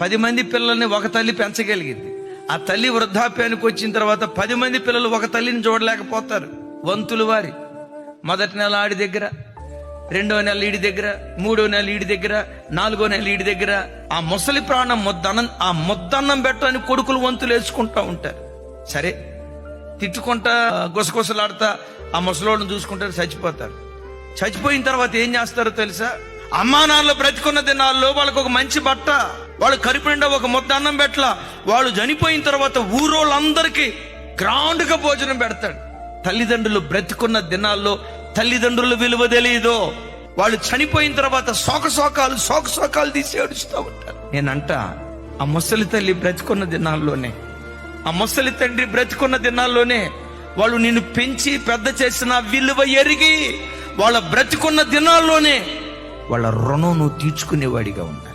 10 మంది పిల్లల్ని ఒక తల్లి పెంచగలిగింది. ఆ తల్లి వృద్ధాప్యానికి వచ్చిన తర్వాత 10 మంది పిల్లలు ఒక తల్లిని చూడలేకపోతారు. వంతులు వారి మొదటి నెల ఆడి దగ్గర, 2వ నెల ఈడి దగ్గర, 3వ నెల ఈడి దగ్గర, 4వ నెల ఈడి దగ్గర. ఆ ముసలి ప్రాణం ముద్దన్నం పెట్టని కొడుకులు వంతులు వేసుకుంటా ఉంటారు. సరే, తిట్టుకుంటా గుసగుసలాడుతా ఆ ముసలోళ్ళని చూసుకుంటారు, చచ్చిపోతారు. చచ్చిపోయిన తర్వాత ఏం చేస్తారో తెలుసా? అమ్మా నాన్నలు బ్రతికున్న దినాల్లో వాళ్ళకు ఒక మంచి బట్ట, వాళ్ళు కడుపు నిండా ఒక ముద్ద అన్నం పెట్టలా. వాళ్ళు చనిపోయిన తర్వాత ఊరోళ్ళందరికీ గ్రాండ్ గా భోజనం పెడతాడు. తల్లిదండ్రులు బ్రతికున్న దినాల్లో తల్లిదండ్రుల విలువ తెలియదు. వాళ్ళు చనిపోయిన తర్వాత శోకాలు తీసి ఏడుస్తూ ఉంటారు. నేనంట, ఆ ముసలి తల్లి బ్రతికున్న దినాల్లోనే, ఆ ముసలి తండ్రి బ్రతికున్న దినాల్లోనే వాళ్ళు నిన్ను పెంచి పెద్ద చేసిన విలువ ఎరిగి వాళ్ళ బ్రతికున్న దినాల్లోనే వాళ్ళ రుణం నువ్వు తీర్చుకునేవాడిగా ఉన్నా.